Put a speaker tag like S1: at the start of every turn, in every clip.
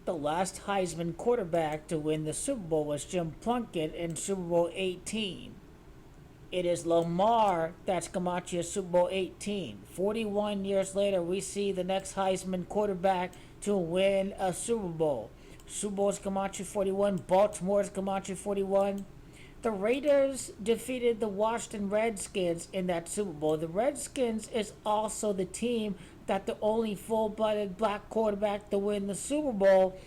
S1: The last Heisman quarterback to win the Super Bowl was Jim Plunkett in Super Bowl 18. It is Lamar that's Camacho Super Bowl 18. 41 years later, we see the next Heisman quarterback to win a Super Bowl. Super Bowl is Camacho 41. Baltimore is Camacho 41. The Raiders defeated the Washington Redskins in that Super Bowl. The Redskins is also the team that the only full-blooded black quarterback to win the Super Bowl,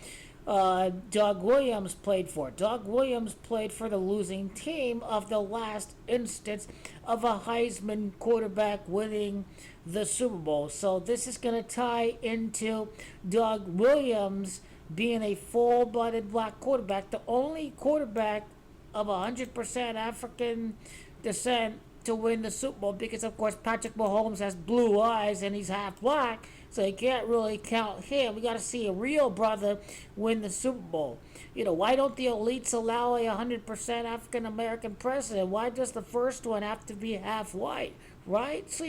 S1: Doug Williams, played for. Doug Williams played for the losing team of the last instance of a Heisman quarterback winning the Super Bowl. So this is going to tie into Doug Williams being a full-blooded black quarterback, the only quarterback of 100% African descent to win the Super Bowl, because of course Patrick Mahomes has blue eyes and he's half black, so you can't really count him. We got to see a real brother win the Super Bowl. Why don't the elites allow a 100% African American president? Why does the first one have to be half white, right? So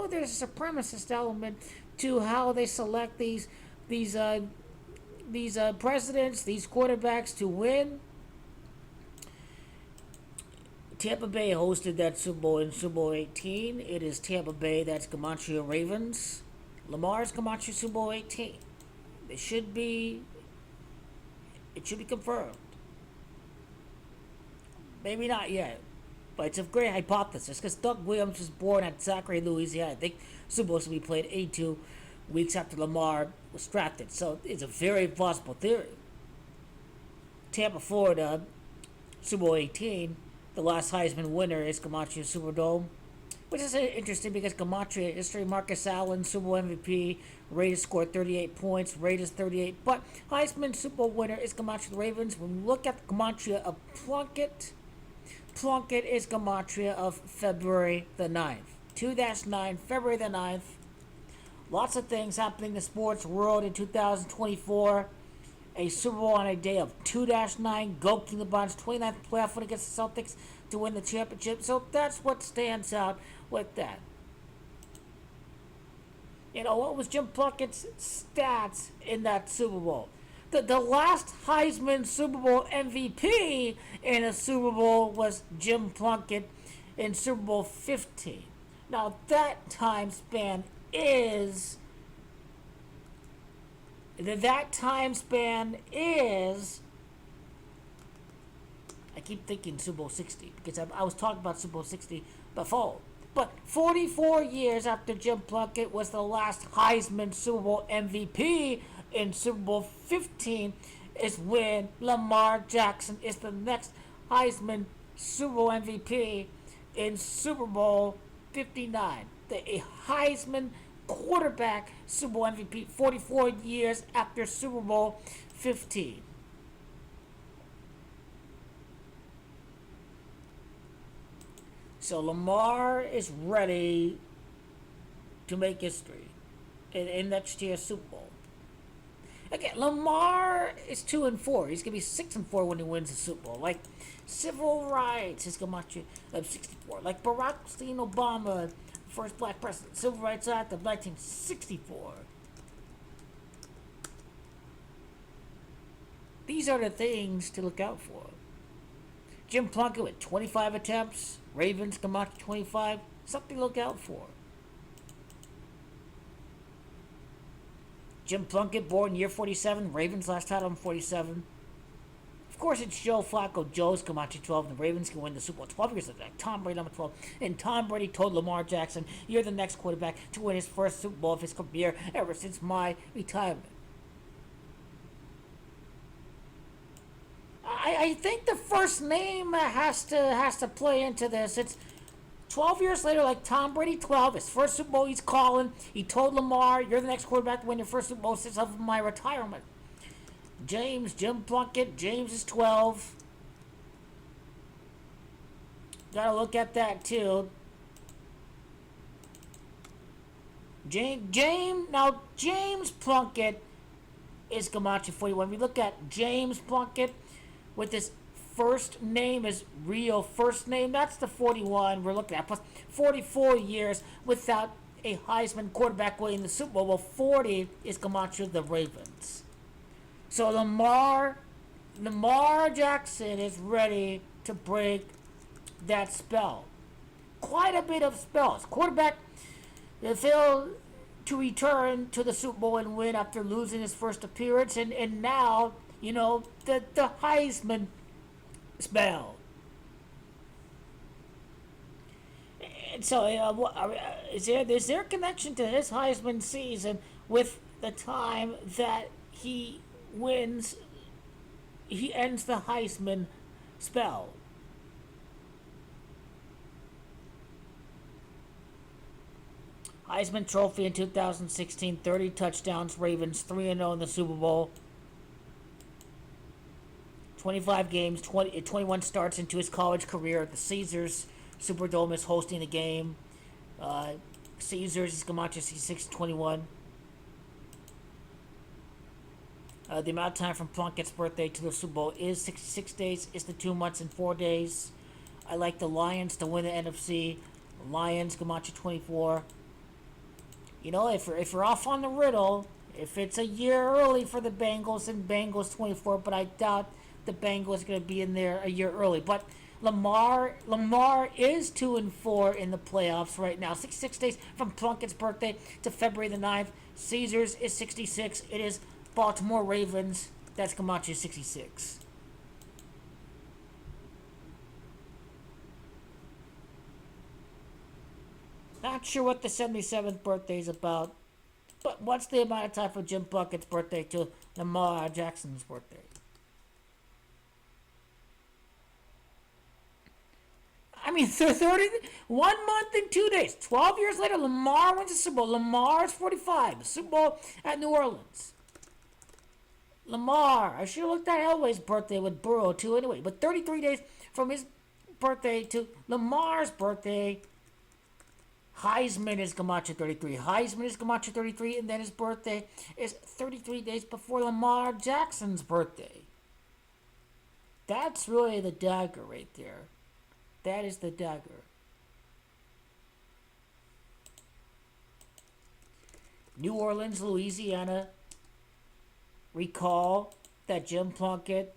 S1: there's a supremacist element to how they select these presidents, these quarterbacks to win. Tampa Bay hosted that Super Bowl in Super Bowl 18. It is Tampa Bay that's Camacho Ravens. Lamar's Camacho Super Bowl 18. It should be confirmed. Maybe not yet, but it's a great hypothesis because Doug Williams was born at Zachary, Louisiana. I think Super Bowl should be played 82 weeks after Lamar was drafted. So it's a very plausible theory. Tampa, Florida, Super Bowl 18. The last Heisman winner is Camacho Superdome, which is interesting because Camacho history, Marcus Allen, Super Bowl MVP, Raiders scored 38 points, Raiders 38, but Heisman Super Bowl winner is Camacho the Ravens. When we look at the Camacho of Plunkett is Camacho of February the 9th. 2-9, February the 9th. Lots of things happening in the sports world in 2024. A Super Bowl on a day of 2-9, go King of Bonds, 29th playoff win against the Celtics to win the championship. So that's what stands out with that. What was Jim Plunkett's stats in that Super Bowl? The last Heisman Super Bowl MVP in a Super Bowl was Jim Plunkett in Super Bowl 15. Now that time span is... I keep thinking Super Bowl 60 because I was talking about Super Bowl 60 before. But 44 years after Jim Plunkett was the last Heisman Super Bowl MVP in Super Bowl 15 is when Lamar Jackson is the next Heisman Super Bowl MVP in Super Bowl 59. The Heisman quarterback Super Bowl MVP 44 years after Super Bowl 15. So Lamar is ready to make history in next year's Super Bowl. Again, Lamar is 2-4. He's gonna be 6-4 when he wins the Super Bowl. Like civil rights is gonna be 64. Like Barack Hussein Obama, first black president, Civil Rights Act of 1964. These are the things to look out for. Jim Plunkett with 25 attempts, Ravens come out to 25, something to look out for. Jim Plunkett, born year 47, Ravens last title in 47. Of course, it's Joe Flacco. Joe's come out to 12, and the Ravens can win the Super Bowl 12 years ago. Tom Brady, number 12. And Tom Brady told Lamar Jackson, "You're the next quarterback to win his first Super Bowl of his career ever since my retirement." I think the first name has to play into this. It's 12 years later, like Tom Brady, 12, his first Super Bowl he's calling. He told Lamar, "You're the next quarterback to win your first Super Bowl since of my retirement." Jim Plunkett, James is 12. Gotta look at that too. James Plunkett is Camacho 41. We look at James Plunkett with his first name, his real first name, that's the 41 we're looking at. Plus 44 years without a Heisman quarterback winning the Super Bowl. Well, 40 is Camacho the Ravens. So Lamar Jackson is ready to break that spell. Quite a bit of spells. Quarterback failed to return to the Super Bowl and win after losing his first appearance, and now, the Heisman spell. And so, is there a connection to his Heisman season with the time that wins, he ends the Heisman spell? Heisman Trophy in 2016, 30 touchdowns, Ravens 3-0 in the Super Bowl. 25 games, 21 starts into his college career at the Caesars Superdome is hosting the game. Caesars is Camacho 66-21. The amount of time from Plunkett's birthday to the Super Bowl is 66 days. It's the 2 months and 4 days. I like the Lions to win the NFC. Lions, Camacho 24. If we're off on the riddle, if it's a year early for the Bengals, then Bengals 24, but I doubt the Bengals are going to be in there a year early. But Lamar is 2-4 in the playoffs right now. 66 days from Plunkett's birthday to February the 9th. Caesars is 66. It is Baltimore Ravens. That's Camacho 66. Not sure what the 77th birthday is about, but what's the amount of time from Jim Plunkett's birthday to Lamar Jackson's birthday? I mean, 1 month and 2 days. 12 years later, Lamar wins the Super Bowl. Lamar's 45. The Super Bowl at New Orleans. Lamar. I should have looked at Elway's birthday with Burrow, too, anyway. But 33 days from his birthday to Lamar's birthday, Heisman is Camacho 33. Heisman is Camacho 33, and then his birthday is 33 days before Lamar Jackson's birthday. That's really the dagger right there. That is the dagger. New Orleans, Louisiana. Recall that Jim Plunkett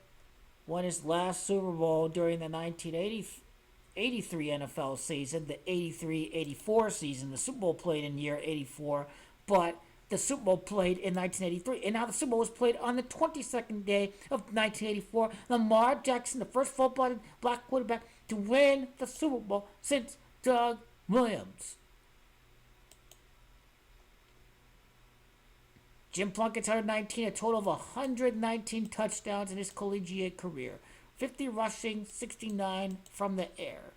S1: won his last Super Bowl during the 1983 NFL season, the 83-84 season. The Super Bowl played in year 84, but the Super Bowl played in 1983. And now the Super Bowl was played on the 22nd day of 1984. Lamar Jackson, the first full-blooded black quarterback to win the Super Bowl since Doug Williams. Jim Plunkett's 119, a total of 119 touchdowns in his collegiate career. 50 rushing, 69 from the air.